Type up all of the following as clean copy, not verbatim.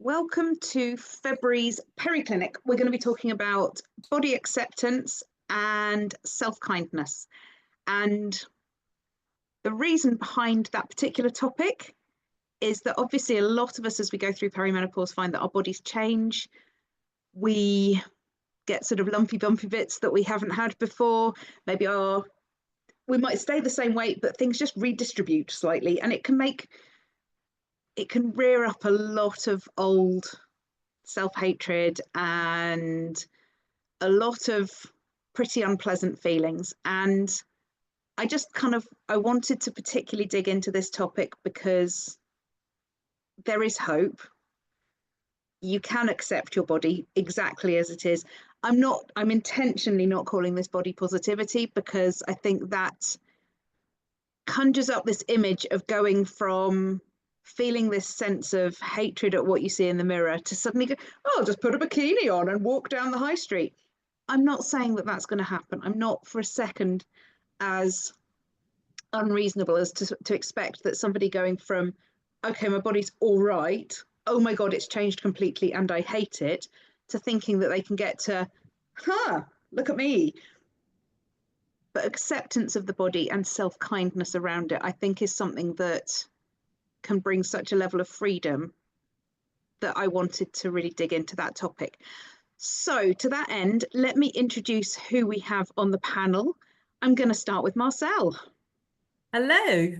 Welcome to February's PeriClinic. We're going to be talking about body acceptance and self-kindness. And the reason behind that particular topic is that obviously a lot of us, as we go through perimenopause, find that our bodies change. We get sort of lumpy, bumpy bits that we haven't had before. Maybe we might stay the same weight, but things just redistribute slightly, and it can rear up a lot of old self-hatred and a lot of pretty unpleasant feelings. And I wanted to particularly dig into this topic because there is hope. You can accept your body exactly as it is. I'm intentionally not calling this body positivity because I think that conjures up this image of going from feeling this sense of hatred at what you see in the mirror to suddenly go, oh, I'll just put a bikini on and walk down the high street. I'm not saying that that's going to happen. I'm not for a second as unreasonable as to expect that somebody going from, okay, my body's all right, oh my God, it's changed completely and I hate it, to thinking that they can get to, look at me. But acceptance of the body and self-kindness around it, I think, is something that can bring such a level of freedom that I wanted to really dig into that topic. So to that end, let me introduce who we have on the panel. I'm going to start with Marcel. Hello,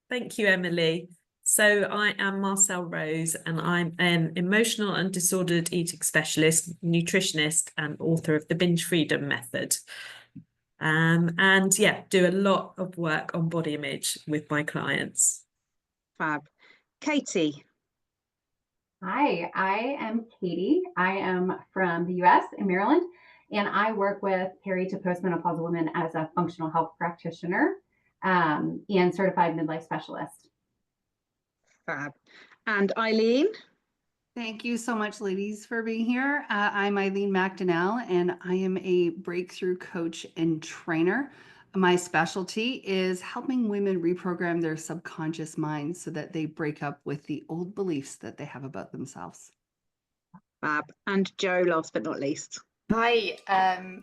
thank you, Emily. So I am Marcel Rose and I'm an emotional and disordered eating specialist, nutritionist and author of the Binge Freedom Method. And yeah, do a lot of work on body image with my clients. Fab. Katie. Hi, I am Katie. I am from the US in Maryland, and I work with peri to postmenopausal women as a functional health practitioner and certified midlife specialist. Fab. And Eileen. Thank you so much, ladies, for being here. I'm Eileen McDonnell, and I am a breakthrough coach and trainer. My specialty is helping women reprogram their subconscious minds so that they break up with the old beliefs that they have about themselves. Fab. And Jo, last but not least. Hi,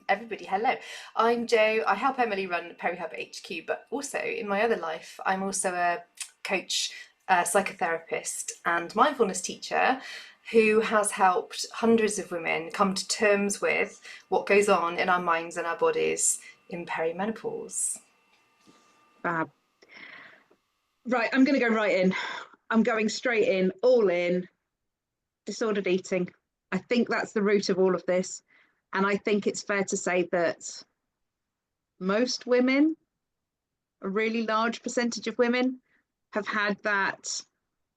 everybody. Hello. I'm Jo. I help Emily run PeriHub HQ, but also in my other life, I'm also a coach, psychotherapist and mindfulness teacher who has helped hundreds of women come to terms with what goes on in our minds and our bodies in perimenopause. Fab. Right, I'm going to go right in. I'm going straight in, all in. Disordered eating. I think that's the root of all of this. And I think it's fair to say that most women, a really large percentage of women, have had that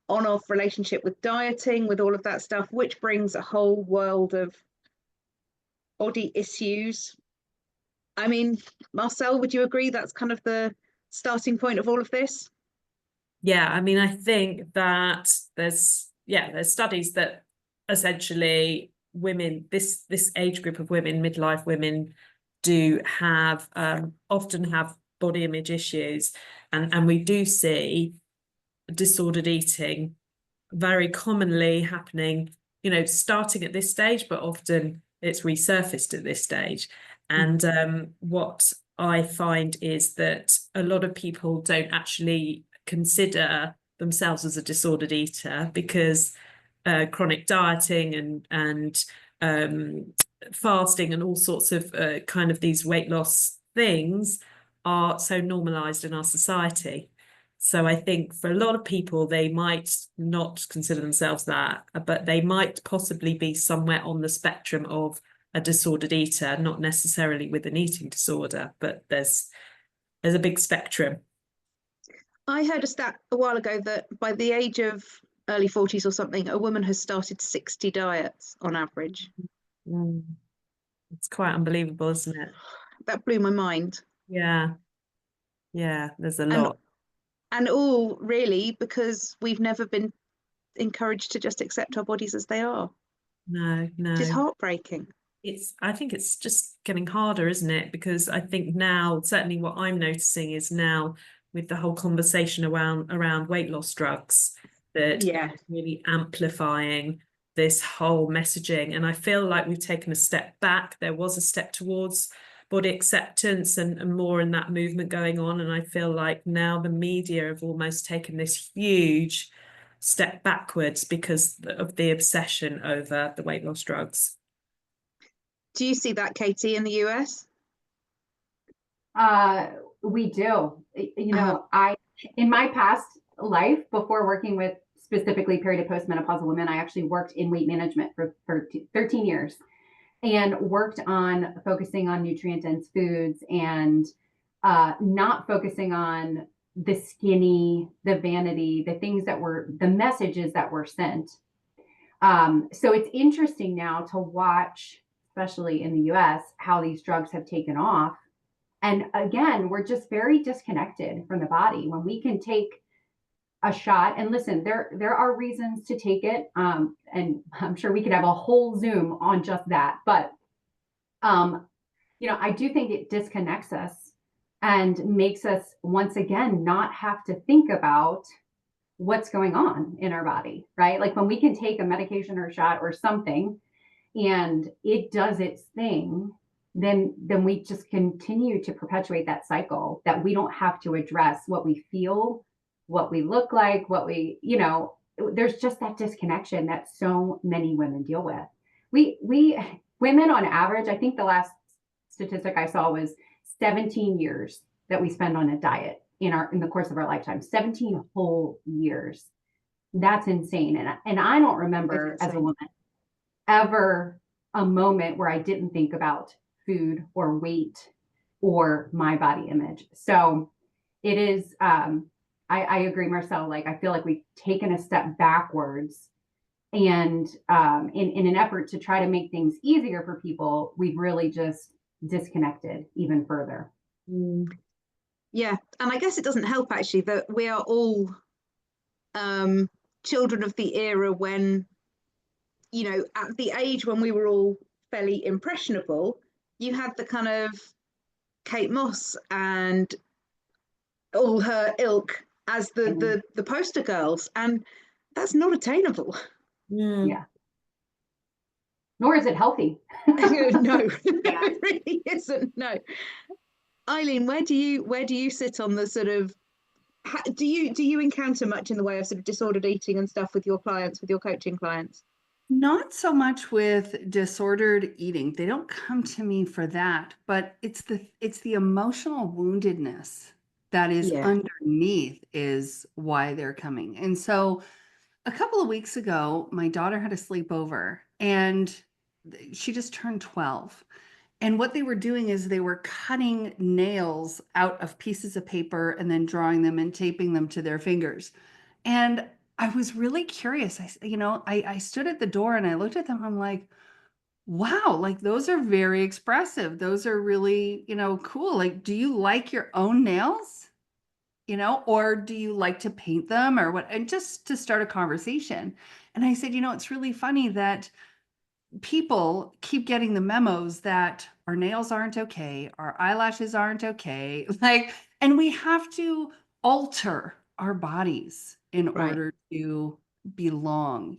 on-off relationship with dieting, with all of that stuff, which brings a whole world of body issues. I mean, Marcel, would you agree that's kind of the starting point of all of this? Yeah, I mean, I think that there's studies that essentially women, this age group of women, midlife women, do have often have body image issues, and we do see disordered eating very commonly happening, starting at this stage, but often it's resurfaced at this stage. And what I find is that a lot of people don't actually consider themselves as a disordered eater because chronic dieting and fasting and all sorts of kind of these weight loss things are so normalized in our society. So I think for a lot of people, they might not consider themselves that, but they might possibly be somewhere on the spectrum of a disordered eater, not necessarily with an eating disorder, but there's a big spectrum. I heard a stat a while ago that by the age of early 40s or something, a woman has started 60 diets on average. It's quite unbelievable, isn't it? That blew my mind. Yeah, there's a lot. And all really because we've never been encouraged to just accept our bodies as they are. No. Which is heartbreaking. I think it's just getting harder, isn't it? Because I think now, certainly what I'm noticing is now with the whole conversation around weight loss drugs, that really amplifying this whole messaging. And I feel like we've taken a step back. There was a step towards body acceptance and more in that movement going on. And I feel like now the media have almost taken this huge step backwards because of the obsession over the weight loss drugs. Do you see that, Katie, in the US? We do. You know, in my past life, before working with specifically peri to postmenopausal women, I actually worked in weight management for 13 years and worked on focusing on nutrient-dense foods and not focusing on the skinny, the vanity, the things that were, the messages that were sent. So it's interesting now to watch, especially in the US, how these drugs have taken off. And again, we're just very disconnected from the body. When we can take a shot, and listen, there are reasons to take it. And I'm sure we could have a whole Zoom on just that. But, you know, I do think it disconnects us and makes us once again not have to think about what's going on in our body, right? Like when we can take a medication or a shot or something and it does its thing, then we just continue to perpetuate that cycle that we don't have to address what we feel, what we look like, what we, you know, there's just that disconnection that so many women deal with. We women on average, I think the last statistic I saw was 17 years that we spend on a diet in the course of our lifetime. 17 whole years. That's insane. And I don't remember as a woman ever a moment where I didn't think about food or weight or my body image. So it is, I agree, Marcel, like I feel like we've taken a step backwards and in an effort to try to make things easier for people, we've really just disconnected even further. Yeah, and I guess it doesn't help actually that we are all children of the era when, you know, at the age when we were all fairly impressionable, you had the kind of Kate Moss and all her ilk as the poster girls, and that's not attainable. Yeah. Nor is it healthy. No, it really isn't. No. Eileen, where do you sit on the sort of, do you encounter much in the way of sort of disordered eating and stuff with your clients, with your coaching clients? Not so much with disordered eating. They don't come to me for that, but it's the emotional woundedness that is underneath is why they're coming. And so a couple of weeks ago, my daughter had a sleepover and she just turned 12. And what they were doing is they were cutting nails out of pieces of paper and then drawing them and taping them to their fingers. And I was really curious. I stood at the door and I looked at them. I'm like, wow, like those are very expressive. Those are really, cool. Like, do you like your own nails? Or do you like to paint them or what? And just to start a conversation. And I said, it's really funny that people keep getting the memos that our nails aren't okay, our eyelashes aren't okay, and we have to alter our bodies in order to belong,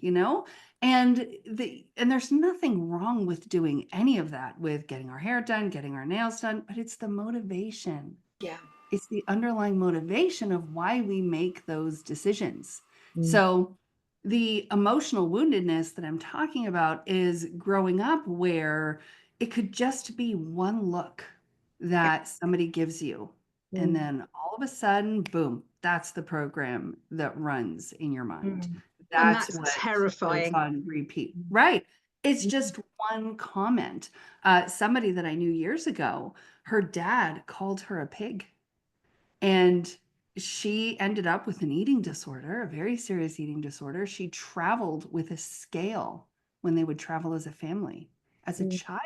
and there's nothing wrong with doing any of that, with getting our hair done, getting our nails done, but it's the motivation. Yeah. It's the underlying motivation of why we make those decisions. So the emotional woundedness that I'm talking about is growing up where it could just be one look that somebody gives you. And then all of a sudden, boom, that's the program that runs in your mind. That's what terrifying. goes on repeat. Right. It's just one comment. Somebody that I knew years ago, her dad called her a pig. And she ended up with an eating disorder, a very serious eating disorder. She traveled with a scale when they would travel as a family, as a child.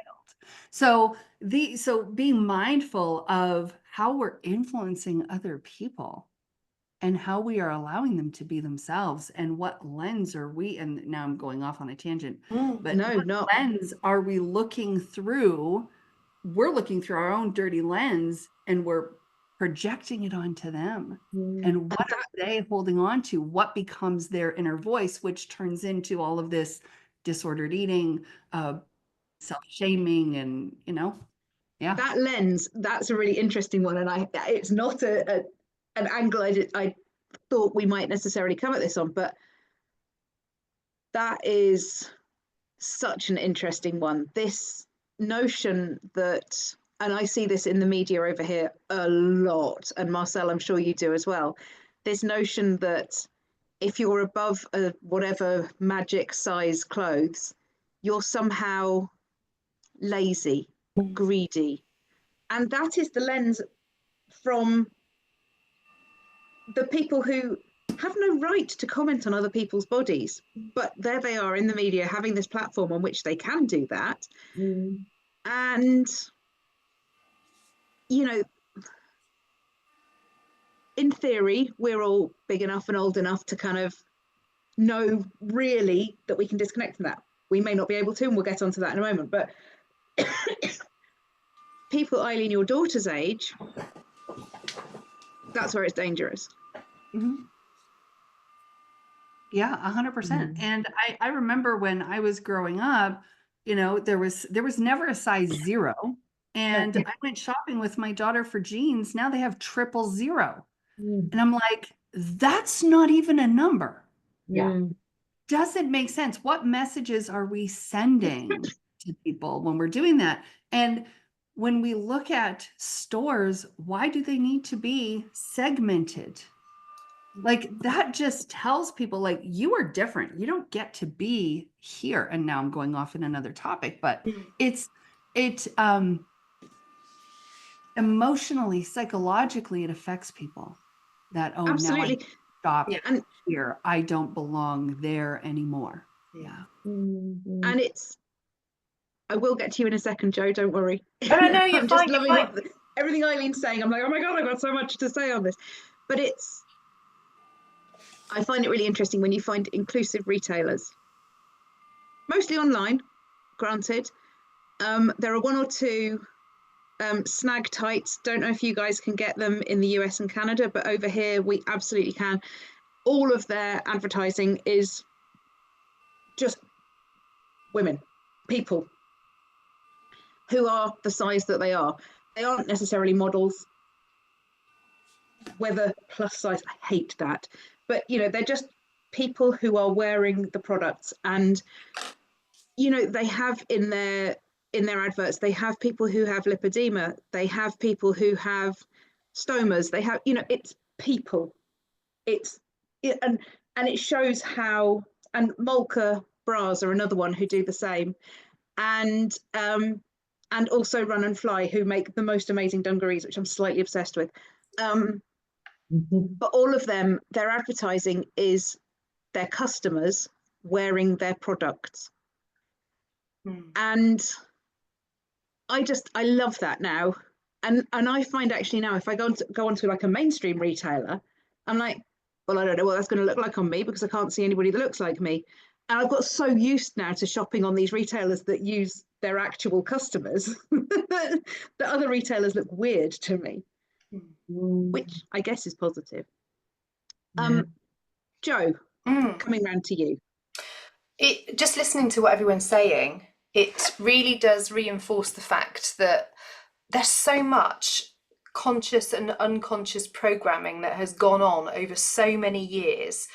So being mindful of how we're influencing other people and how we are allowing them to be themselves, and what lens are we, and now I'm going off on a tangent, but what lens are we looking through? We're looking through our own dirty lens and we're projecting it onto them. And what are they holding on to? What becomes their inner voice, which turns into all of this disordered eating, self-shaming, and yeah. That lens, that's a really interesting one, and it's not an angle I thought we might necessarily come at this on, but that is such an interesting one. This notion that, and I see this in the media over here a lot, and Marcel, I'm sure you do as well, this notion that if you're above whatever magic size clothes, you're somehow lazy, greedy. And that is the lens from the people who have no right to comment on other people's bodies, but there they are in the media having this platform on which they can do that. And, in theory, we're all big enough and old enough to kind of know really that we can disconnect from that. We may not be able to, and we'll get onto that in a moment, but people, Eileen, your daughter's age, that's where it's dangerous. Yeah, 100%. And I remember when I was growing up, there was never a size 0. And I went shopping with my daughter for jeans. Now they have 000. And I'm like, that's not even a number. Yeah. Does it make sense? What messages are we sending to people when we're doing that? And when we look at stores, why do they need to be segmented? Like, that just tells people, like, you are different. You don't get to be here. And now I'm going off in another topic, but it emotionally, psychologically, it affects people that, oh, Absolutely. now I stop And here. I don't belong there anymore. Yeah. and I will get to you in a second, Joe, don't worry. Oh, no, you're I'm fine, just you're loving fine. everything Eileen's saying. I'm like, oh my God, I've got so much to say on this. But I find it really interesting when you find inclusive retailers, mostly online, granted. There are 1 or 2 snag tights. Don't know if you guys can get them in the US and Canada, but over here we absolutely can. All of their advertising is just women, people who are the size that they are. They aren't necessarily models, whether plus size, I hate that, but they're just people who are wearing the products. And they have in their adverts, they have people who have lipedema, they have people who have stomas, they have it's people, and it shows how. And Molka bras are another one who do the same, and also Run and Fly, who make the most amazing dungarees, which I'm slightly obsessed with. But all of them, their advertising is their customers wearing their products. And I love that now. And I find actually now, if I go onto like a mainstream retailer, I'm like, well, I don't know what that's going to look like on me because I can't see anybody that looks like me. And I've got so used now to shopping on these retailers that use their actual customers that other retailers look weird to me, which I guess is positive. Joe, coming round to you. Just listening to what everyone's saying, it really does reinforce the fact that there's so much conscious and unconscious programming that has gone on over so many years.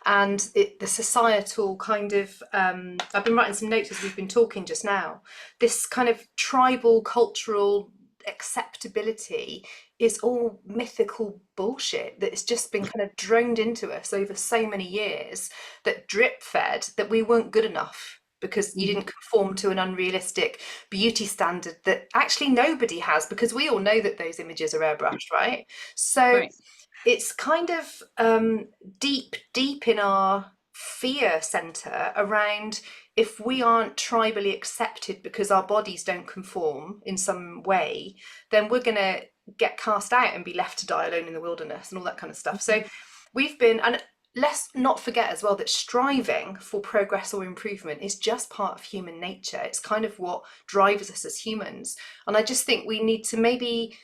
And the societal kind of, I've been writing some notes as we've been talking just now, this kind of tribal cultural acceptability is all mythical bullshit that has just been kind of droned into us over so many years, that drip fed that we weren't good enough because you didn't conform to an unrealistic beauty standard that actually nobody has, because we all know that those images are airbrushed, right? So it's kind of deep in our fear center around, if we aren't tribally accepted because our bodies don't conform in some way, then we're going to get cast out and be left to die alone in the wilderness and all that kind of stuff. So we've been, and let's not forget as well that striving for progress or improvement is just part of human nature. It's kind of what drives us as humans. And I just think we need to maybe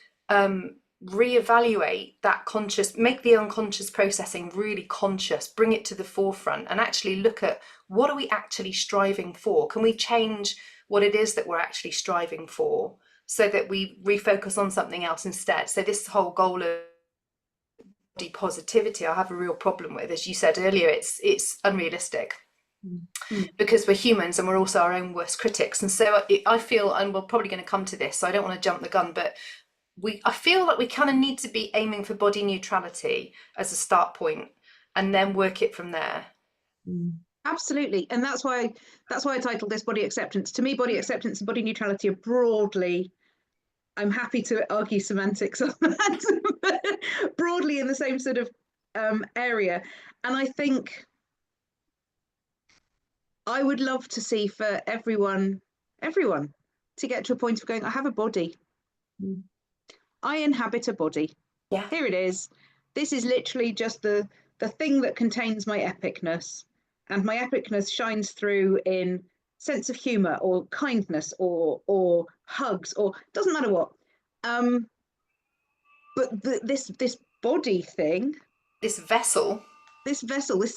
reevaluate that conscious, make the unconscious processing really conscious, bring it to the forefront, and actually look at what are we actually striving for? Can we change what it is that we're actually striving for so that we refocus on something else instead? So this whole goal of body positivity, I have a real problem with. As you said earlier, it's unrealistic. Because we're humans and we're also our own worst critics. And so I feel, and we're probably going to come to this, so I don't want to jump the gun, but I feel like we kind of need to be aiming for body neutrality as a start point and then work it from there. Absolutely. And that's why I titled this Body Acceptance. To me, body acceptance and body neutrality are broadly, I'm happy to argue semantics on that, but broadly in the same sort of area. And I think I would love to see for everyone to get to a point of going, I have a body. I inhabit a body. Yeah. Here it is. This is literally just the thing that contains my epicness. And my epicness shines through in sense of humor or kindness or hugs, or doesn't matter what. But this body thing, this vessel, this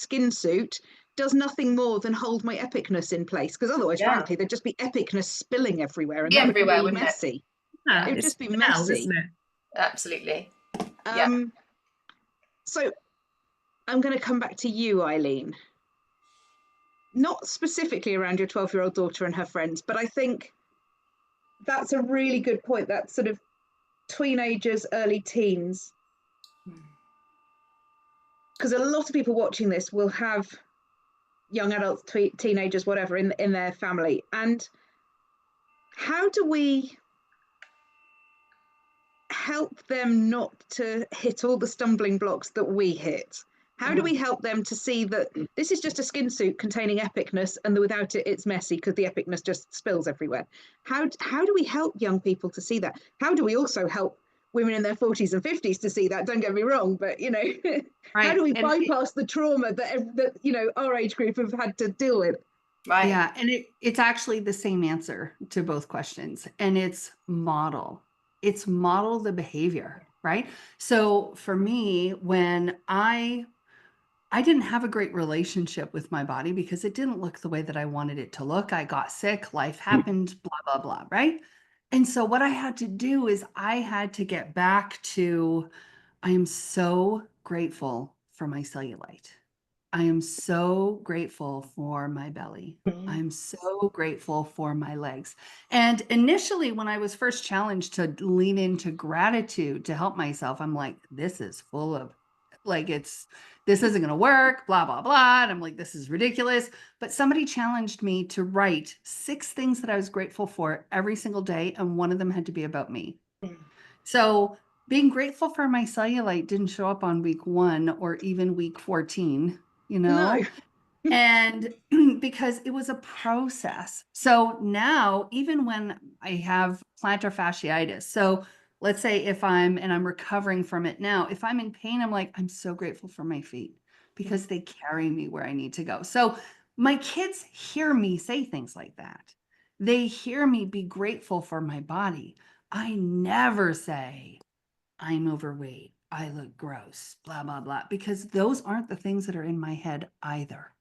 skin suit, does nothing more than hold my epicness in place, because otherwise, frankly, there'd just be epicness spilling everywhere, and that would be really messy. Yeah, it would just be messy, isn't it? Absolutely. So I'm going to come back to you, Eileen. Not specifically around your 12-year-old daughter and her friends, but I think that's a really good point. That sort of teenagers, early teens, because a lot of people watching this will have young adults, teenagers, whatever, in their family. And how do we help them not to hit all the stumbling blocks that we hit? How do we help them to see that this is just a skin suit containing epicness, and without it, it's messy because the epicness just spills everywhere? How do we help young people to see that? How do we also help women in their 40s and 50s to see that? Don't get me wrong, but how do we bypass the trauma that our age group have had to deal with? Right. Yeah, and it's actually the same answer to both questions, and it's model. It's model the behavior, right? So for me, when I didn't have a great relationship with my body because it didn't look the way that I wanted it to look. I got sick, life happened, blah, blah, blah, right? And so what I had to do is I had to get back to, I am so grateful for my cellulite. I am so grateful for my belly. I'm so grateful for my legs. And initially, when I was first challenged to lean into gratitude to help myself, I'm like, this is full of, this isn't going to work, blah, blah, blah. And I'm like, this is ridiculous. But somebody challenged me to write 6 things that I was grateful for every single day. And one of them had to be about me. So being grateful for my cellulite didn't show up on week 1 or even week 14. No. And because it was a process. So now, even when I have plantar fasciitis, so let's say if I'm recovering from it now, if I'm in pain, I'm like, I'm so grateful for my feet because they carry me where I need to go. So my kids hear me say things like that. They hear me be grateful for my body. I never say, I'm overweight, I look gross, blah, blah, blah, because those aren't the things that are in my head either.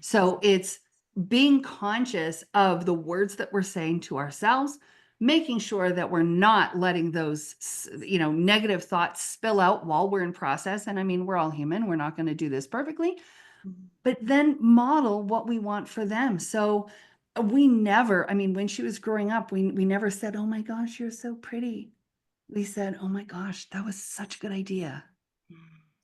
So it's being conscious of the words that we're saying to ourselves, making sure that we're not letting those, negative thoughts spill out while we're in process. And I mean, we're all human. We're not going to do this perfectly, but then model what we want for them. So we never, when she was growing up, we never said, oh my gosh, you're so pretty. We said, oh my gosh, that was such a good idea.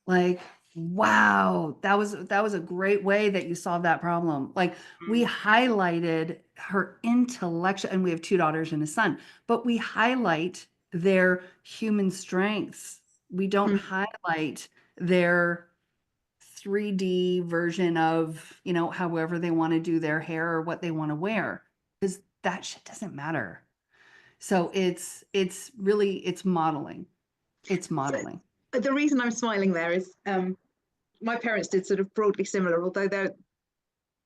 Like, wow, that was a great way that you solved that problem. Like, we highlighted her intellectual, and we have 2 daughters and a son, but we highlight their human strengths. We don't highlight their 3D version of, however they want to do their hair or what they want to wear, because that shit doesn't matter. So it's modeling. It's modeling. So, the reason I'm smiling there is my parents did sort of broadly similar, although there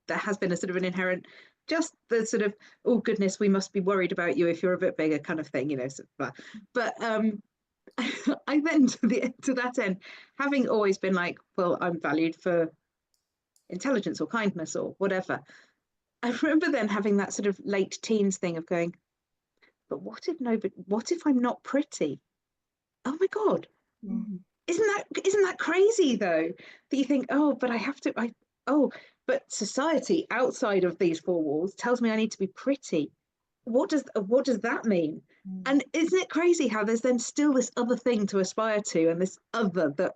has been a sort of an inherent, just the sort of, oh goodness, we must be worried about you if you're a bit bigger kind of thing, But I then to that end, having always been like, well, I'm valued for intelligence or kindness or whatever. I remember then having that sort of late teens thing of going, but what if I'm not pretty? Oh my God. Mm. Isn't that crazy though? That you think, oh, but I have to, but society outside of these four walls tells me I need to be pretty. What does that mean? And isn't it crazy how there's then still this other thing to aspire to, and this other that,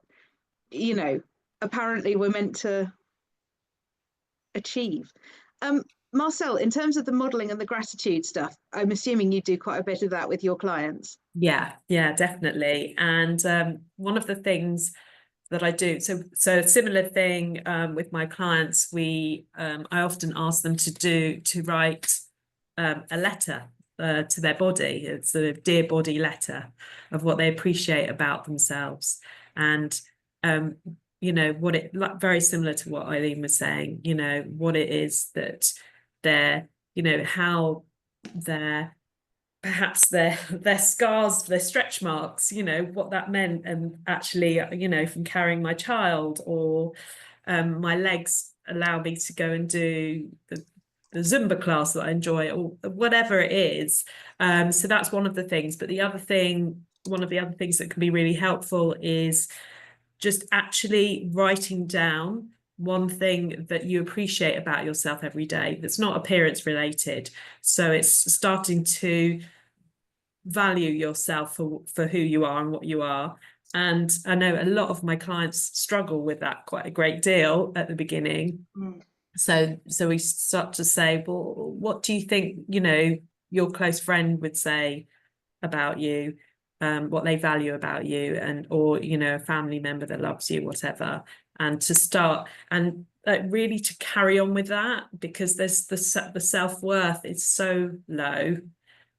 apparently we're meant to achieve. Marcel, in terms of the modeling and the gratitude stuff, I'm assuming you do quite a bit of that with your clients. Yeah, definitely. And one of the things that I do, so a similar thing with my clients, I often ask them to write a letter to their body. It's a dear body letter of what they appreciate about themselves. And very similar to what Eileen was saying, what it is that they're, how they're perhaps their scars, their stretch marks, what that meant. And actually, from carrying my child, or my legs allow me to go and do the Zumba class that I enjoy, or whatever it is. So that's one of the things. But one of the other things that can be really helpful is just actually writing down one thing that you appreciate about yourself every day that's not appearance related. So it's starting to value yourself for who you are and what you are. And I know a lot of my clients struggle with that quite a great deal at the beginning. So we start to say, well, what do you think, your close friend would say about you, what they value about you, or a family member that loves you, whatever. And to start and really to carry on with that, because there's the self-worth is so low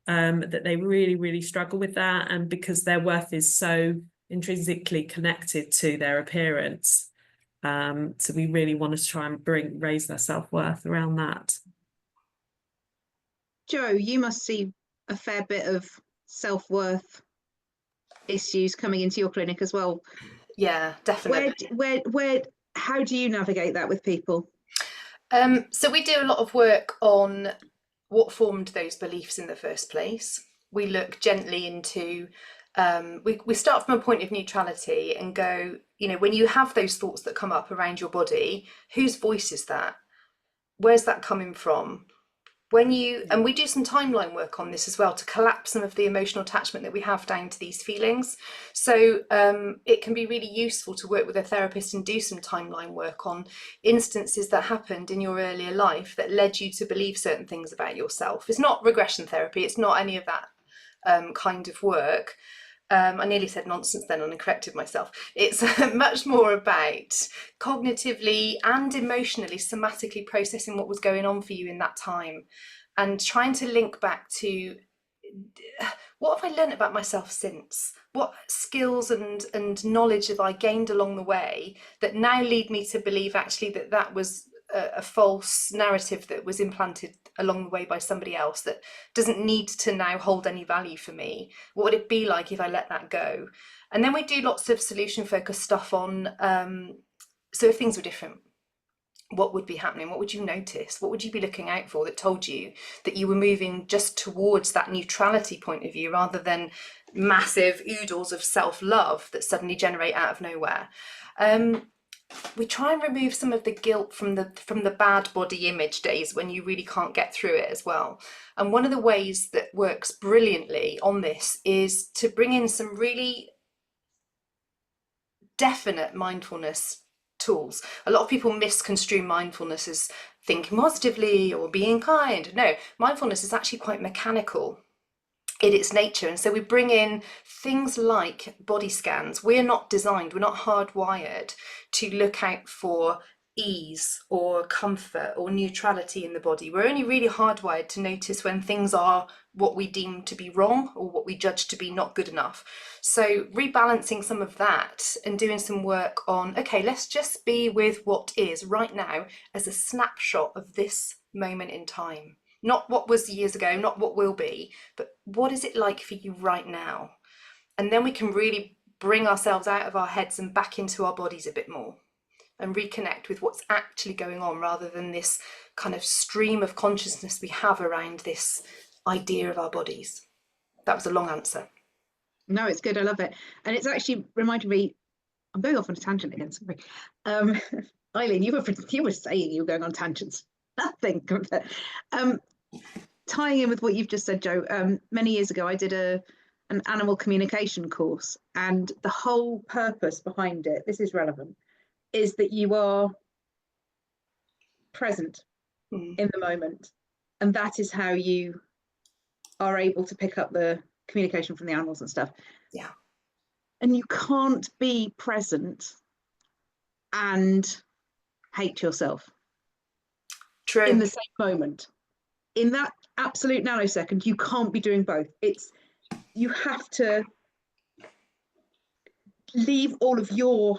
that they really, really struggle with that. And because their worth is so intrinsically connected to their appearance. So we really want to try and raise their self-worth around that. Jo, you must see a fair bit of self-worth issues coming into your clinic as well. Yeah, definitely. Where how do you navigate that with people? So we do a lot of work on what formed those beliefs in the first place. We look gently into, we start from a point of neutrality and go, when you have those thoughts that come up around your body, whose voice is that? Where's that coming from? And we do some timeline work on this as well to collapse some of the emotional attachment that we have down to these feelings. So it can be really useful to work with a therapist and do some timeline work on instances that happened in your earlier life that led you to believe certain things about yourself. It's not regression therapy, it's not any of that kind of work. I nearly said nonsense then and I corrected myself. It's much more about cognitively and emotionally, somatically processing what was going on for you in that time and trying to link back to what have I learned about myself since? What skills and knowledge have I gained along the way that now lead me to believe actually that was a false narrative that was implanted along the way by somebody else that doesn't need to now hold any value for me? What would it be like if I let that go? And then we do lots of solution focused stuff on, so if things were different, what would be happening? What would you notice? What would you be looking out for that told you that you were moving just towards that neutrality point of view rather than massive oodles of self-love that suddenly generate out of nowhere? We try and remove some of the guilt from the bad body image days when you really can't get through it as well. And one of the ways that works brilliantly on this is to bring in some really definite mindfulness tools. A lot of people misconstrue mindfulness as thinking positively or being kind. No, mindfulness is actually quite mechanical in its nature. And so we bring in things like body scans. We're not hardwired to look out for ease or comfort or neutrality in the body. We're only really hardwired to notice when things are what we deem to be wrong or what we judge to be not good enough. So rebalancing some of that and doing some work on, okay, let's just be with what is right now as a snapshot of this moment in time. Not what was years ago, not what will be, but what is it like for you right now? And then we can really bring ourselves out of our heads and back into our bodies a bit more and reconnect with what's actually going on, rather than this kind of stream of consciousness we have around this idea of our bodies. That was a long answer. No, it's good. I love it. And it's actually reminded me, I'm going off on a tangent again, sorry. Eileen, you were saying you were going on tangents. Nothing. Tying in with what you've just said, Joe, many years ago I did an animal communication course, and the whole purpose behind it, this is relevant, is that you are present in the moment, and that is how you are able to pick up the communication from the animals and stuff. Yeah. And you can't be present and hate yourself. True. In the same moment. In that absolute nanosecond, you can't be doing both. You have to leave all of your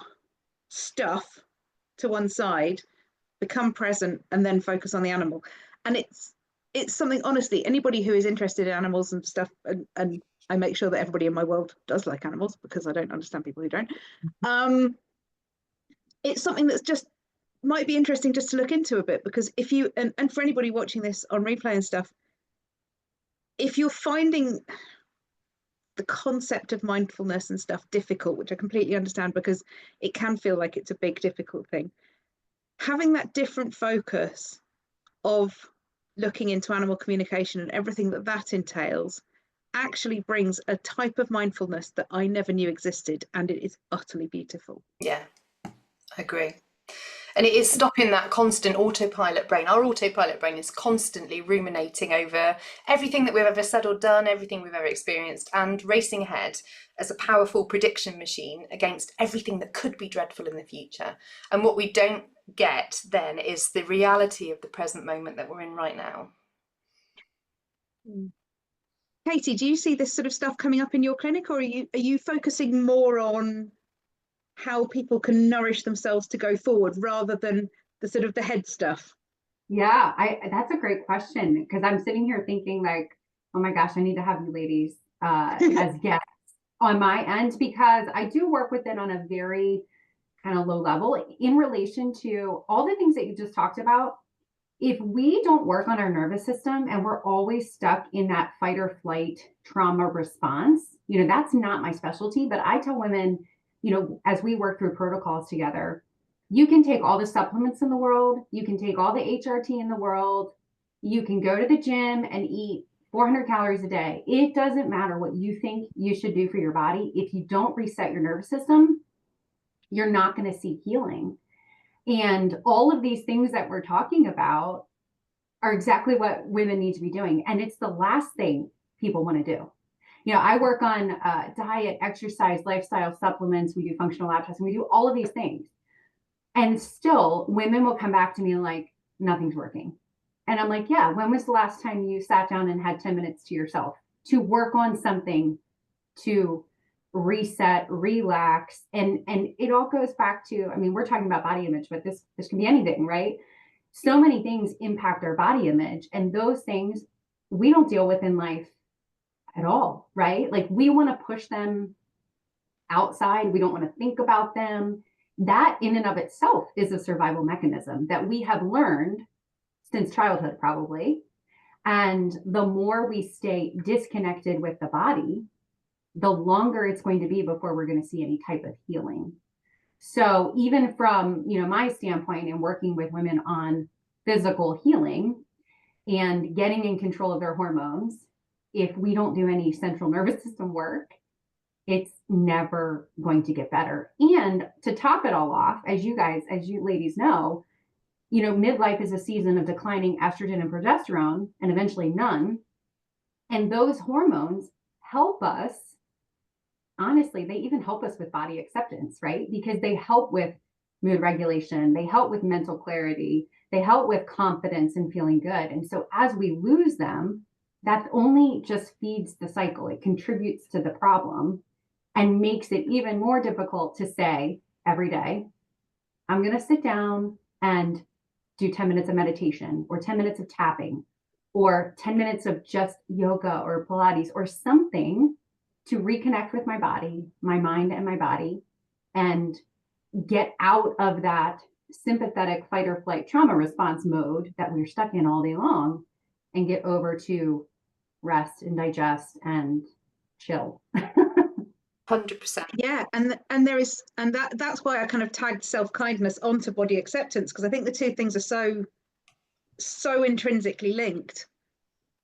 stuff to one side, become present, and then focus on the animal. And it's something, honestly, anybody who is interested in animals and stuff, and I make sure that everybody in my world does like animals, because I don't understand people who don't. It's something that's just might be interesting just to look into a bit, because if you, and for anybody watching this on replay and stuff, if you're finding the concept of mindfulness and stuff difficult, which I completely understand, because it can feel like it's a big, difficult thing, having that different focus of looking into animal communication and everything that entails actually brings a type of mindfulness that I never knew existed, and it is utterly beautiful. Yeah, I agree. And it is stopping that constant autopilot brain. Our autopilot brain is constantly ruminating over everything that we've ever said or done, everything we've ever experienced, and racing ahead as a powerful prediction machine against everything that could be dreadful in the future. And what we don't get then is the reality of the present moment that we're in right now. Katie, do you see this sort of stuff coming up in your clinic, or are you focusing more on how people can nourish themselves to go forward rather than the sort of the head stuff? Yeah, that's a great question, because I'm sitting here thinking like, oh my gosh, I need to have you ladies as guests on my end, because I do work with it on a very kind of low level in relation to all the things that you just talked about. If we don't work on our nervous system and we're always stuck in that fight or flight trauma response, that's not my specialty, but I tell women, as we work through protocols together, you can take all the supplements in the world, you can take all the HRT in the world, you can go to the gym and eat 400 calories a day. It doesn't matter what you think you should do for your body. If you don't reset your nervous system, you're not going to see healing. And all of these things that we're talking about are exactly what women need to be doing. And it's the last thing people want to do. I work on diet, exercise, lifestyle supplements. We do functional lab testing. We do all of these things. And still, women will come back to me like, nothing's working. And I'm like, yeah, when was the last time you sat down and had 10 minutes to yourself to work on something, to reset, relax? And it all goes back to, we're talking about body image, but this can be anything, right? So many things impact our body image, and those things we don't deal with in life at all, right? Like, we want to push them outside. We don't want to think about them. That in and of itself is a survival mechanism that we have learned since childhood, probably. And the more we stay disconnected with the body, the longer it's going to be before we're going to see any type of healing. So even from, my standpoint in working with women on physical healing and getting in control of their hormones, if we don't do any central nervous system work, it's never going to get better. And to top it all off, as you ladies know, midlife is a season of declining estrogen and progesterone, and eventually none. And those hormones help us. Honestly, they even help us with body acceptance, right? Because they help with mood regulation, they help with mental clarity, they help with confidence and feeling good. And so as we lose them, that only just feeds the cycle. It contributes to the problem and makes it even more difficult to say every day, I'm going to sit down and do 10 minutes of meditation, or 10 minutes of tapping, or 10 minutes of just yoga or Pilates or something to reconnect with my body, my mind and my body, and get out of that sympathetic fight or flight trauma response mode that we're stuck in all day long, and get over to rest and digest and chill. 100%. Yeah, and that's why I kind of tagged self-kindness onto body acceptance, because I think the two things are so intrinsically linked.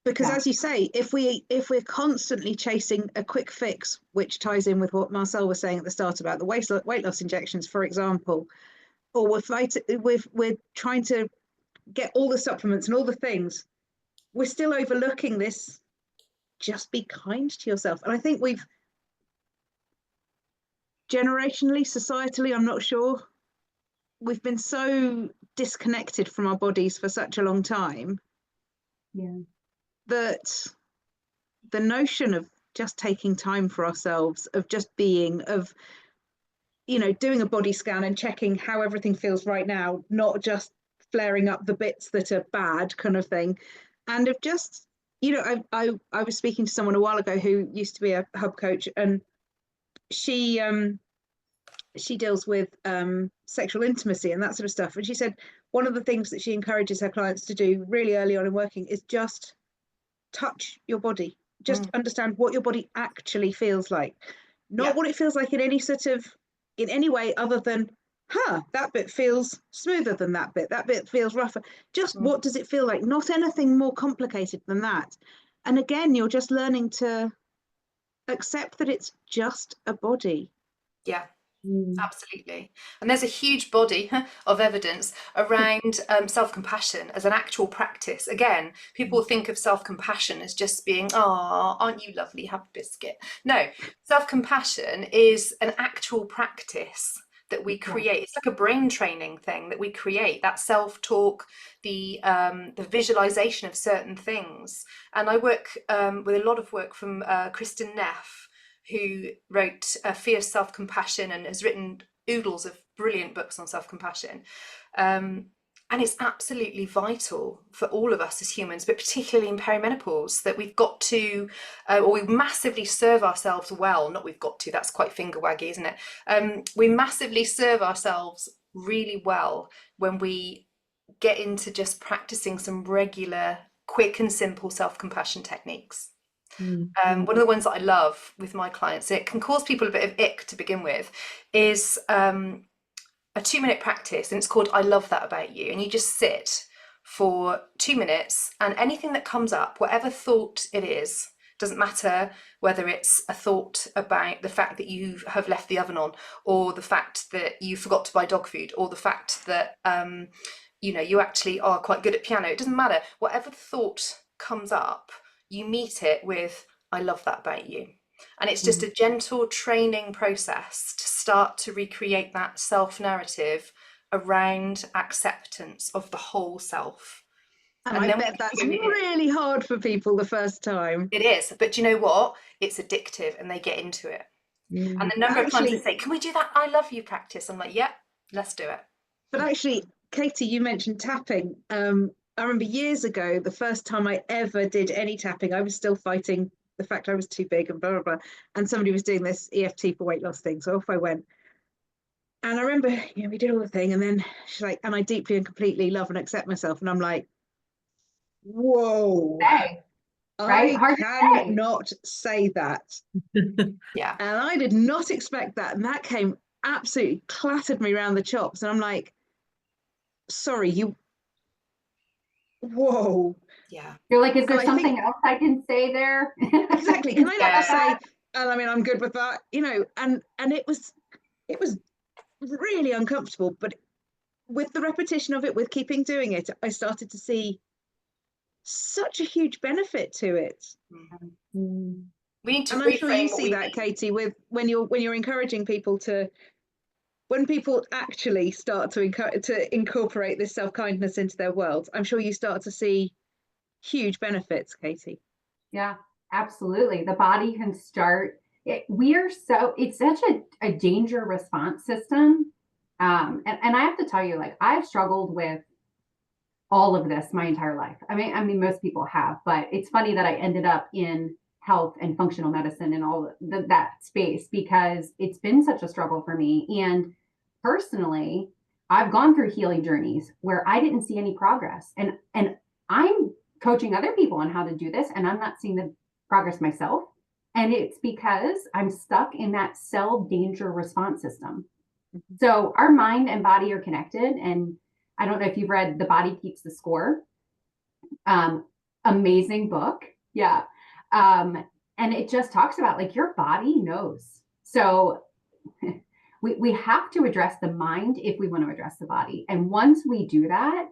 Because as you say, if we're constantly chasing a quick fix, which ties in with what Marcel was saying at the start about the weight loss injections, for example, or we're trying to get all the supplements and all the things, we're still overlooking this. Just be kind to yourself. And I think we've generationally, societally, I'm not sure, we've been so disconnected from our bodies for such a long time. Yeah. That the notion of just taking time for ourselves, of just being, of, you know, doing a body scan and checking how everything feels right now, not just flaring up the bits that are bad kind of thing. And of just, you know, I was speaking to someone a while ago who used to be a hub coach, and she deals with sexual intimacy and that sort of stuff. And she said one of the things that she encourages her clients to do really early on in working is just touch your body, just understand what your body actually feels like, not what it feels like in any way other than, that bit feels smoother than that bit feels rougher. Just what does it feel like? Not anything more complicated than that. And again, you're just learning to accept that it's just a body. Yeah. Absolutely. And there's a huge body of evidence around self-compassion as an actual practice. Again, people think of self-compassion as just being, oh, aren't you lovely, have a biscuit. No, self-compassion is an actual practice that we create. It's like a brain training thing that we create, that self-talk, the visualization of certain things. And I work with a lot of work from Kristen Neff, who wrote Fierce Self-Compassion and has written oodles of brilliant books on self-compassion. And it's absolutely vital for all of us as humans, but particularly in perimenopause, that we've got to, or we massively serve ourselves well, not we've got to, that's quite finger waggy, isn't it? We massively serve ourselves really well when we get into just practicing some regular, quick and simple self-compassion techniques. One of the ones that I love with my clients, it can cause people a bit of ick to begin with, is a 2-minute practice, and it's called I Love That About You. And you just sit for 2 minutes, and anything that comes up, whatever thought it is, doesn't matter whether it's a thought about the fact that you have left the oven on, or the fact that you forgot to buy dog food, or the fact that you know, you actually are quite good at piano. It doesn't matter. Whatever thought comes up, you meet it with, I love that about you. And it's just a gentle training process to start to recreate that self-narrative around acceptance of the whole self. And I bet that's really hard for people the first time. It is, but do you know what? It's addictive and they get into it. And the number of times they say, can we do that I love you practice? I'm like, yeah, let's do it. But actually, Katie, you mentioned tapping. I remember years ago, the first time I ever did any tapping, I was still fighting the fact I was too big and blah, blah, blah. And somebody was doing this EFT for weight loss thing. So off I went. And I remember, you know, we did all the thing. And then she's like, and I deeply and completely love and accept myself. And I'm like, whoa, I cannot say that. Yeah. And I did not expect that. And that came absolutely clattered me around the chops. And I'm like, sorry, whoa. Yeah. You're like, is there something else I can say there? Exactly. Can I not just say, and I mean, I'm good with that, you know, and it was really uncomfortable, but with the repetition of it, with keeping doing it, I started to see such a huge benefit to it. We need to and I'm sure you see that, Katie, with when you're encouraging people to, when people actually start to incorporate this self-kindness into their world, I'm sure you start to see huge benefits, Katie. Yeah, absolutely. The body can start. It's such a danger response system. And I have to tell you, like, I've struggled with all of this my entire life. I mean, most people have, but it's funny that I ended up in health and functional medicine and all that space, because it's been such a struggle for me. And personally, I've gone through healing journeys where I didn't see any progress, and I'm coaching other people on how to do this, and I'm not seeing the progress myself. And it's because I'm stuck in that cell danger response system. Mhm. So our mind and body are connected. And I don't know if you've read The Body Keeps the Score. Amazing book. Yeah. And it just talks about like your body knows. So we have to address the mind if we want to address the body. And once we do that,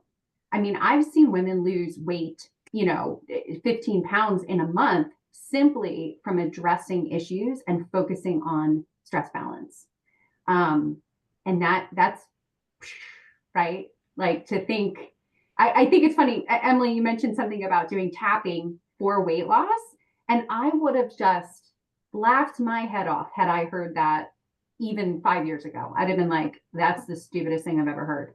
I mean, I've seen women lose weight, 15 pounds in a month simply from addressing issues and focusing on stress balance. And that's right. Like, to think, I think it's funny, Emily, you mentioned something about doing tapping for weight loss. And I would have just laughed my head off had I heard that even 5 years ago. I'd have been like, that's the stupidest thing I've ever heard.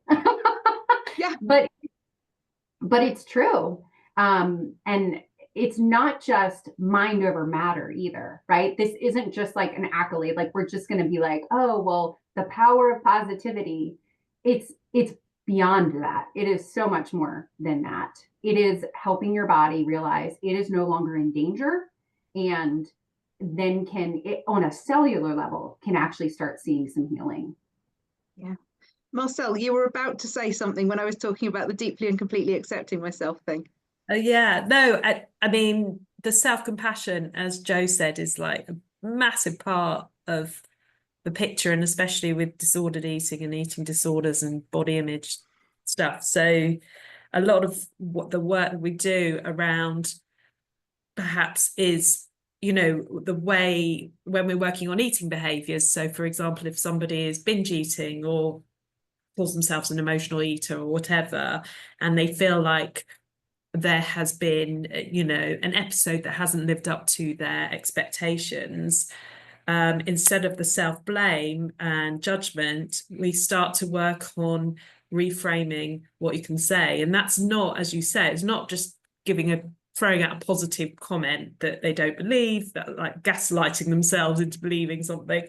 Yeah. But it's true. And it's not just mind over matter either, right? This isn't just like an accolade. Like, we're just going to be like, oh, well, the power of positivity. It's beyond that. It is so much more than that. It is helping your body realize it is no longer in danger, and then on a cellular level, can actually start seeing some healing. Yeah. Marcel, you were about to say something when I was talking about the deeply and completely accepting myself thing. Yeah, no, I mean, the self-compassion, as Joe said, is like a massive part of the picture, and especially with disordered eating and eating disorders and body image stuff. So a lot of what the work that we do around perhaps is, the way when we're working on eating behaviors. So, for example, if somebody is binge eating or calls themselves an emotional eater or whatever, and they feel like there has been, an episode that hasn't lived up to their expectations, instead of the self-blame and judgment, we start to work on reframing what you can say. And that's not, as you say, it's not just throwing out a positive comment that they don't believe, that like gaslighting themselves into believing something.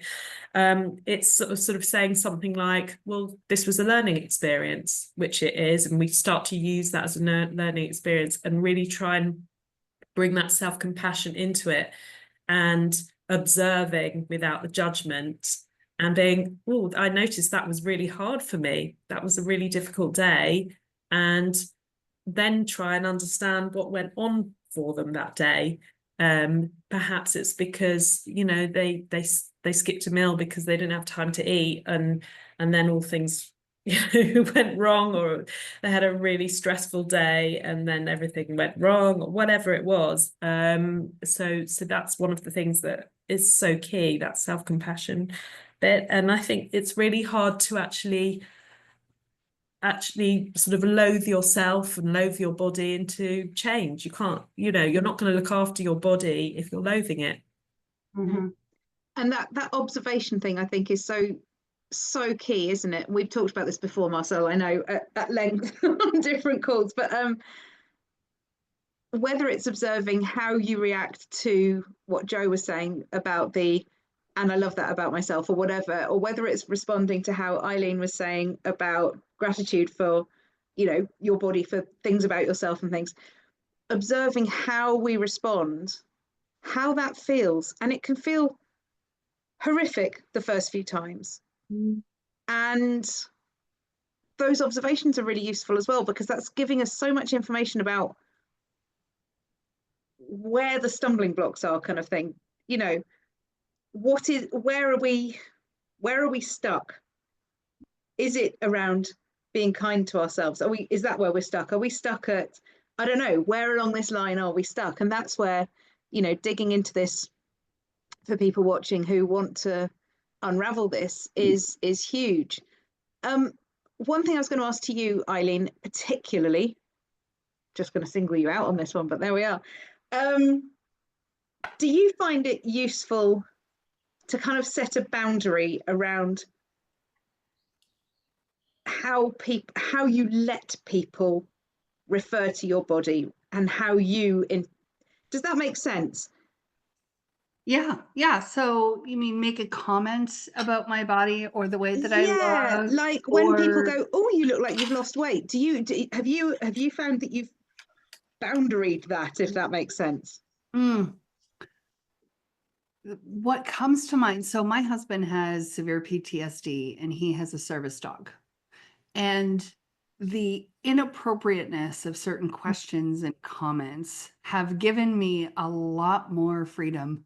It's sort of saying something like, well, this was a learning experience, which it is, and we start to use that as a learning experience and really try and bring that self-compassion into it, and observing without the judgment, and being, oh, I noticed that was really hard for me. That was a really difficult day. And then try and understand what went on for them that day. Perhaps it's because, they skipped a meal because they didn't have time to eat, and then all things went wrong, or they had a really stressful day and then everything went wrong, or whatever it was. So that's one of the things that is so key, that self-compassion bit. And I think it's really hard to actually sort of loathe yourself and loathe your body into change. You can't, you're not going to look after your body if you're loathing it. Mm-hmm. And that observation thing, I think, is so key, isn't it? We've talked about this before, Marcel, I know, at length on different calls, but whether it's observing how you react to what Joe was saying about and I love that about myself, or whatever, or whether it's responding to how Eileen was saying about gratitude for, your body, for things about yourself and things, observing how we respond, how that feels. And it can feel horrific the first few times. And those observations are really useful as well, because that's giving us so much information about where the stumbling blocks are, kind of thing. Where are we stuck? Is it around being kind to ourselves? Is that where we're stuck? Are we stuck at, I don't know, where along this line are we stuck? And that's where, digging into this for people watching who want to unravel this is huge. One thing I was going to ask to you, Eileen, particularly, just going to single you out on this one, but there we are. Do you find it useful to kind of set a boundary around how you let people refer to your body, and how does that make sense? Yeah. So you mean make a comment about my body or the way that I Yeah, look, like when people or go, "Oh, you look like you've lost weight." Have you found that you've boundaried that, if that makes sense? Mm, what comes to mind? So my husband has severe PTSD and he has a service dog. And the inappropriateness of certain questions and comments have given me a lot more freedom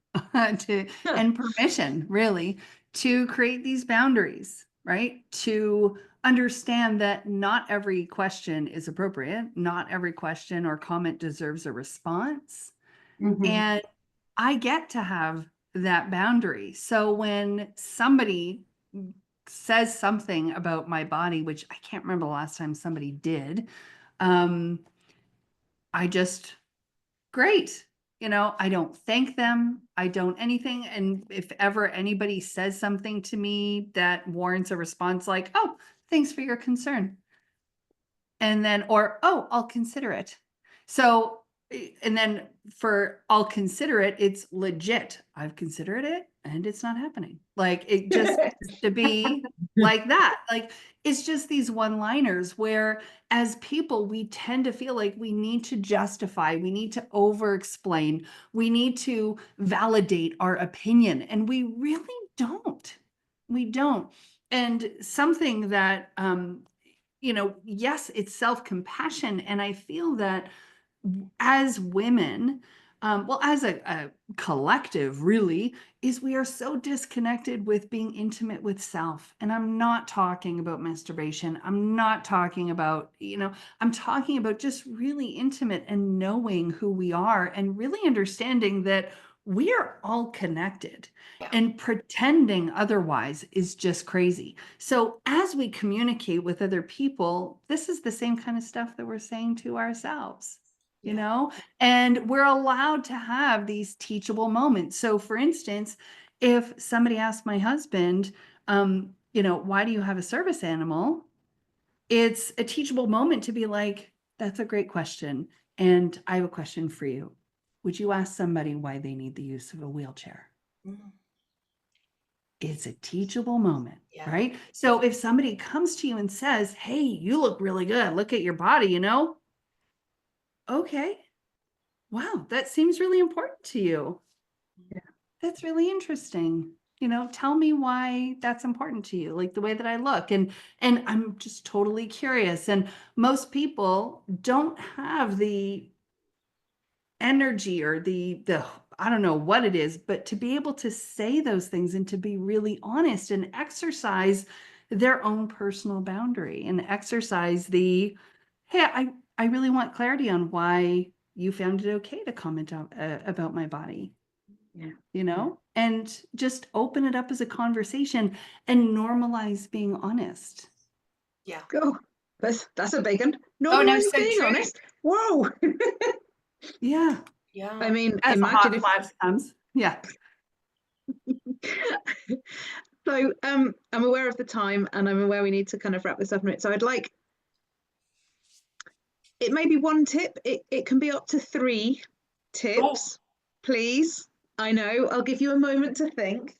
to and permission, really, to create these boundaries, right? To understand that not every question is appropriate, not every question or comment deserves a response. Mhm. And I get to have that boundary. So when somebody says something about my body, which I can't remember the last time somebody did, um, I just, great. I don't thank them. I don't anything. And if ever anybody says something to me that warrants a response like, oh, thanks for your concern. And then, or, oh, I'll consider it. So, and then for I'll consider it, it's legit. I've considered it and it's not happening. Like it just has to be like that. Like it's just these one-liners where as people, we tend to feel like we need to justify, we need to over-explain, we need to validate our opinion. And we really don't. We don't. And something that yes, it's self-compassion. And I feel that as women, well, as a collective, really, is we are so disconnected with being intimate with self. And I'm not talking about masturbation. I'm not talking about, I'm talking about just really intimate and knowing who we are and really understanding that we are all connected. Yeah. And pretending otherwise is just crazy. So as we communicate with other people, this is the same kind of stuff that we're saying to ourselves, and we're allowed to have these teachable moments. So for instance, if somebody asked my husband, why do you have a service animal? It's a teachable moment to be like, that's a great question. And I have a question for you. Would you ask somebody why they need the use of a wheelchair? Mm. It's a teachable moment, Yeah. right? So if somebody comes to you and says, hey, you look really good, look at your body, okay, wow, that seems really important to you. Yeah. That's really interesting. Tell me why that's important to you, like the way that I look. And I'm just totally curious. And most people don't have the energy or the I don't know what it is, but to be able to say those things and to be really honest and exercise their own personal boundary and exercise the, hey, I really want clarity on why you found it okay to comment about my body, Yeah. and just open it up as a conversation and normalize being honest. Yeah. Oh, that's a big one. Oh no, Normalize so being true. honest. Whoa. Yeah. Yeah. I mean, As the imagine hot if flash comes. Yeah. so I'm aware of the time and I'm aware we need to kind of wrap this up in a minute. So I'd like it may be one tip, it can be up to 3 tips, please. I know, I'll give you a moment to think.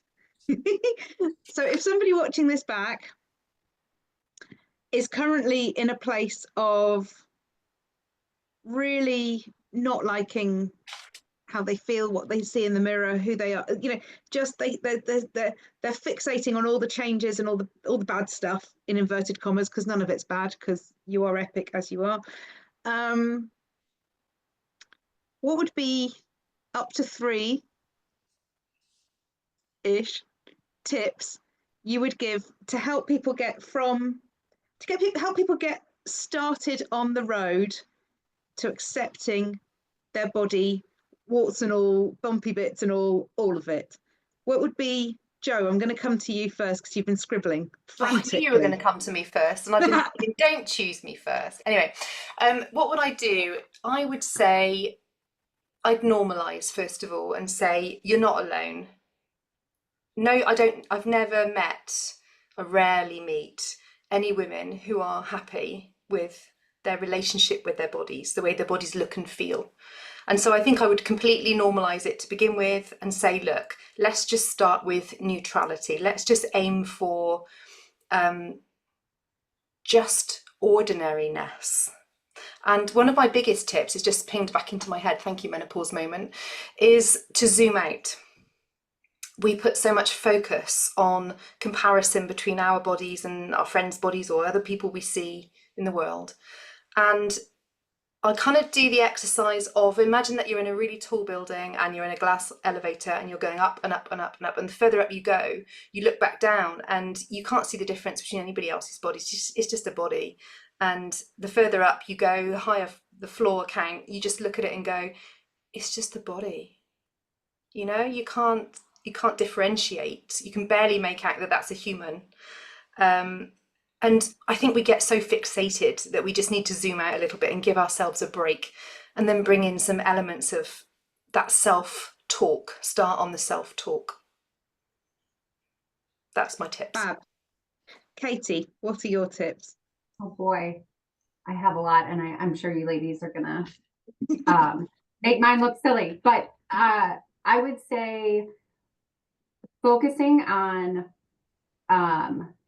So if somebody watching this back is currently in a place of really not liking how they feel, what they see in the mirror, who they are, just they're fixating on all the changes and all the bad stuff in inverted commas, because none of it's bad, because you are epic as you are. What would be up to 3-ish tips you would give to help people help people get started on the road to accepting their body, warts and all, bumpy bits and all of it? What would be, Joe? I'm going to come to you first because you've been scribbling frantically. I knew you were going to come to me first, and I've been thinking, don't choose me first. Anyway, what would I do? I would say I'd normalise first of all and say you're not alone. No, I don't. I've never met, I rarely meet any women who are happy with their relationship with their bodies, the way their bodies look and feel. And so I think I would completely normalize it to begin with and say, look, let's just start with neutrality. Let's just aim for just ordinariness. And one of my biggest tips is just pinged back into my head, thank you, menopause moment, is to zoom out. We put so much focus on comparison between our bodies and our friends' bodies or other people we see in the world. And I kind of do the exercise of, imagine that you're in a really tall building and you're in a glass elevator and you're going up and up and up and up, and the further up you go, you look back down and you can't see the difference between anybody else's body. It's just a body. And the further up you go, the higher the floor count, you just look at it and go, it's just a body. You know, you can't differentiate. You can barely make out that that's a human. And I think we get so fixated that we just need to zoom out a little bit and give ourselves a break, and then bring in some elements of that self-talk. Start on the self-talk. That's my tips. Fab. Katie, what are your tips? Oh boy, I have a lot, and I'm sure you ladies are gonna make mine look silly. But I would say focusing on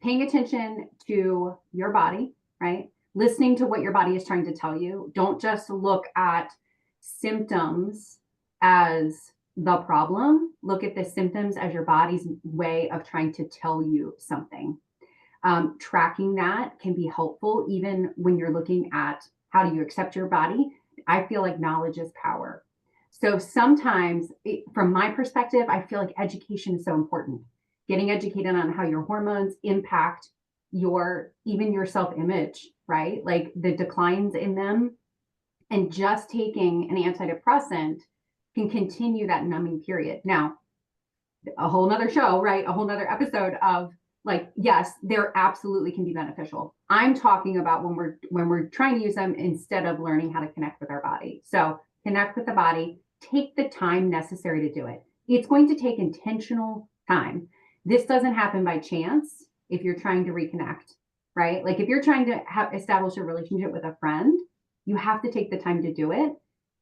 paying attention to your body, right? Listening to what your body is trying to tell you. Don't just look at symptoms as the problem. Look at the symptoms as your body's way of trying to tell you something. Tracking that can be helpful even when you're looking at how do you accept your body. I feel like knowledge is power. So sometimes, from my perspective, I feel like education is so important. Getting educated on how your hormones impact even your self-image, right? Like the declines in them, and just taking an antidepressant can continue that numbing period. Now, a whole nother show, right? A whole nother episode of, like, yes, there absolutely can be beneficial. I'm talking about when we're trying to use them instead of learning how to connect with our body. So connect with the body, take the time necessary to do it. It's going to take intentional time. This doesn't happen by chance if you're trying to reconnect, right? Like if you're trying to establish a relationship with a friend, you have to take the time to do it.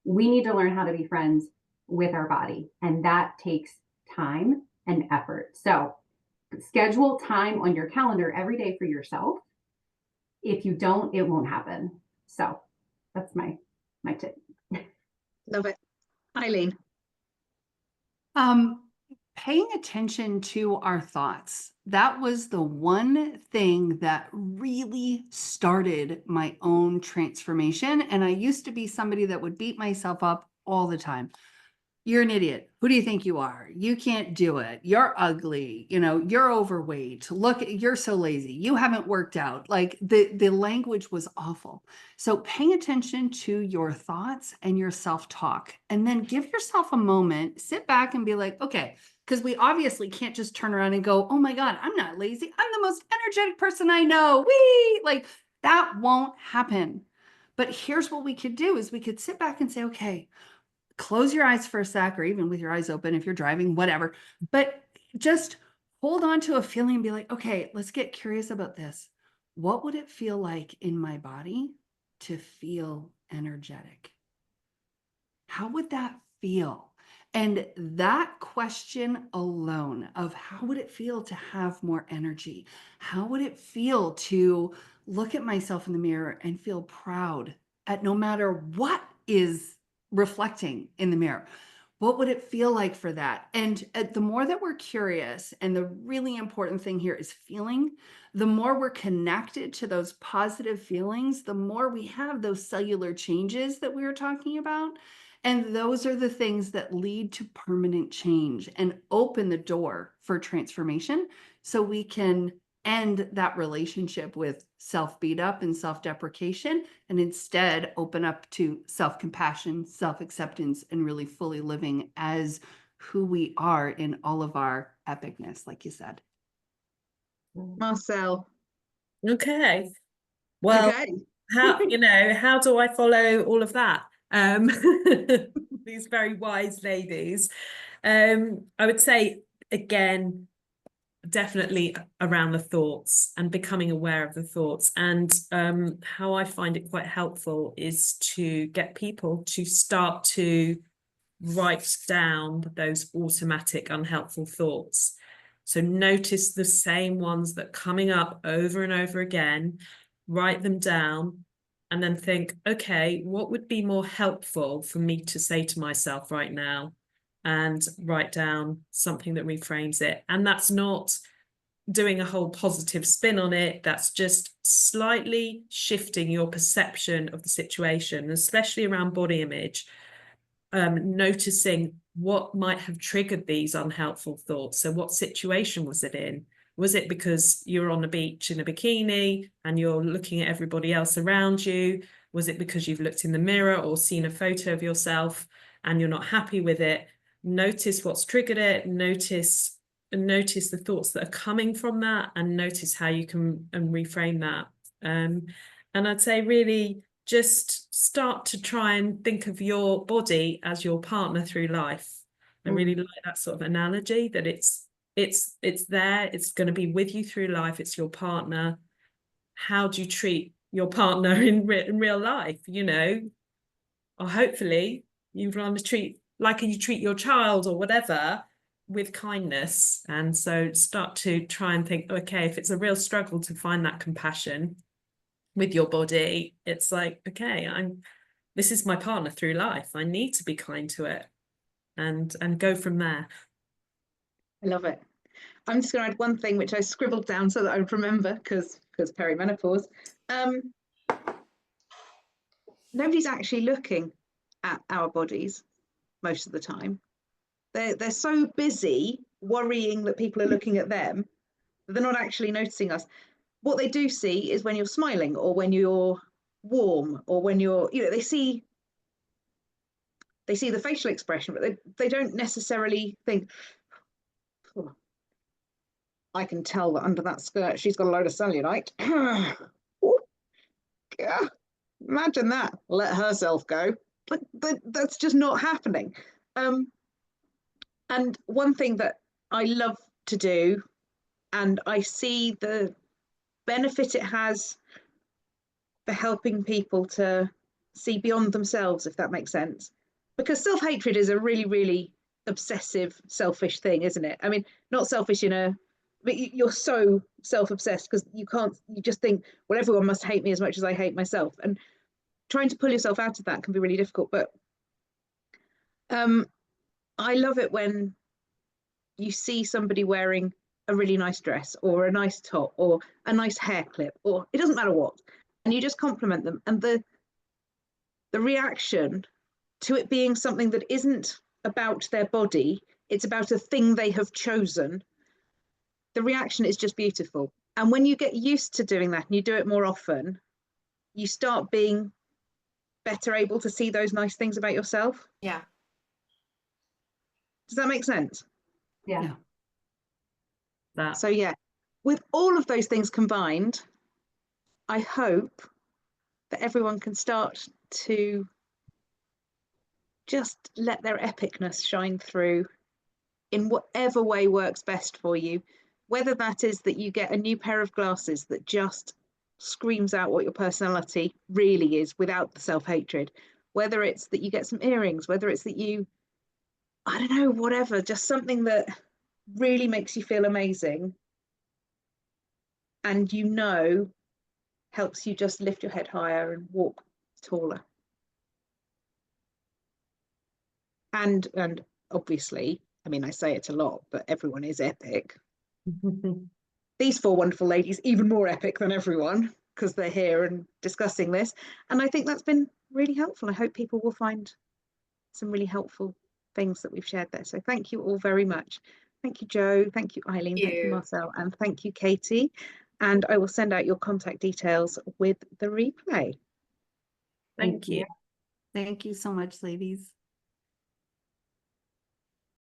We need to learn how to be friends with our body, and that takes time and effort. So schedule time on your calendar every day for yourself. If you don't, it won't happen. So that's my tip. Love it. Eileen. Paying attention to our thoughts. That was the one thing that really started my own transformation. And I used to be somebody that would beat myself up all the time. You're an idiot. Who do you think you are? You can't do it. You're ugly. You know, you're overweight. Look, you're so lazy. You haven't worked out. Like the language was awful. So paying attention to your thoughts and your self-talk, and then give yourself a moment, sit back and be like, okay, because we obviously can't just turn around and go, oh my God, I'm not lazy. I'm the most energetic person I know. Whee! Like that won't happen. But here's what we could do is we could sit back and say, okay, close your eyes for a sec, or even with your eyes open if you're driving, whatever. But just hold on to a feeling and be like, okay, let's get curious about this. What would it feel like in my body to feel energetic? How would that feel? And that question alone of how would it feel to have more energy? How would it feel to look at myself in the mirror and feel proud at no matter what is reflecting in the mirror? What would it feel like for that? And the more that we're curious, and the really important thing here is feeling, the more we're connected to those positive feelings, the more we have those cellular changes that we were talking about. And those are the things that lead to permanent change and open the door for transformation, so we can end that relationship with self-beat up and self-deprecation, and instead open up to self-compassion, self-acceptance, and really fully living as who we are in all of our epicness, like you said. Marcel. Okay. Well, Okay. how do I follow all of that? These very wise ladies. I would say, again, definitely around the thoughts and becoming aware of the thoughts. And how I find it quite helpful is to get people to start to write down those automatic unhelpful thoughts. So notice the same ones that are coming up over and over again, write them down, and then think, okay, what would be more helpful for me to say to myself right now? And write down something that reframes it. And that's not doing a whole positive spin on it. That's just slightly shifting your perception of the situation, especially around body image. Noticing what might have triggered these unhelpful thoughts. So what situation was it in? Was it because you're on the beach in a bikini and you're looking at everybody else around you? Was it because you've looked in the mirror or seen a photo of yourself and you're not happy with it? Notice what's triggered it. Notice the thoughts that are coming from that, and notice how you can reframe that. And I'd say really just start to try and think of your body as your partner through life. I really like that sort of analogy, that it's there, it's going to be with you through life, it's your partner. How do you treat your partner in real life, you know? Or hopefully you'd want to treat like you treat your child or whatever, with kindness. And so start to try and think, okay, if it's a real struggle to find that compassion with your body, it's like, okay, this is my partner through life, I need to be kind to it, and go from there. I love it. I'm just going to add one thing which I scribbled down so that I would remember, because perimenopause. Nobody's actually looking at our bodies most of the time. They're so busy worrying that people are looking at them that they're not actually noticing us. What they do see is when you're smiling, or when you're warm, or when you're, you know, they see the facial expression, but they don't necessarily think, oh, I can tell that under that skirt she's got a load of cellulite. Yeah, imagine that. Let herself go. But that's just not happening. And one thing that I love to do, and I see the benefit it has for helping people to see beyond themselves, if that makes sense. Because self-hatred is a really, really obsessive, selfish thing, isn't it? I mean, not selfish but you're so self-obsessed because you just think, well, everyone must hate me as much as I hate myself. And trying to pull yourself out of that can be really difficult. But I love it when you see somebody wearing a really nice dress, or a nice top, or a nice hair clip, or it doesn't matter what, and you just compliment them, and the reaction to it being something that isn't about their body, it's about a thing they have chosen, the reaction is just beautiful. And when you get used to doing that and you do it more often, you start being better able to see those nice things about yourself. Yeah. Does that make sense? Yeah. That. So yeah, with all of those things combined, I hope that everyone can start to just let their epicness shine through in whatever way works best for you. Whether that is that you get a new pair of glasses that just screams out what your personality really is without the self-hatred, whether it's that you get some earrings, whether it's that you, I don't know, whatever, just something that really makes you feel amazing and helps you just lift your head higher and walk taller. And obviously, I mean, I say it a lot, but everyone is epic. These four wonderful ladies, even more epic than everyone, because they're here and discussing this. And I think that's been really helpful. I hope people will find some really helpful things that we've shared there. So thank you all very much. Thank you, Jo. Thank you, Eileen. Thank you, Marcel. And thank you, Katie. And I will send out your contact details with the replay. Thank you. Thank you so much, ladies.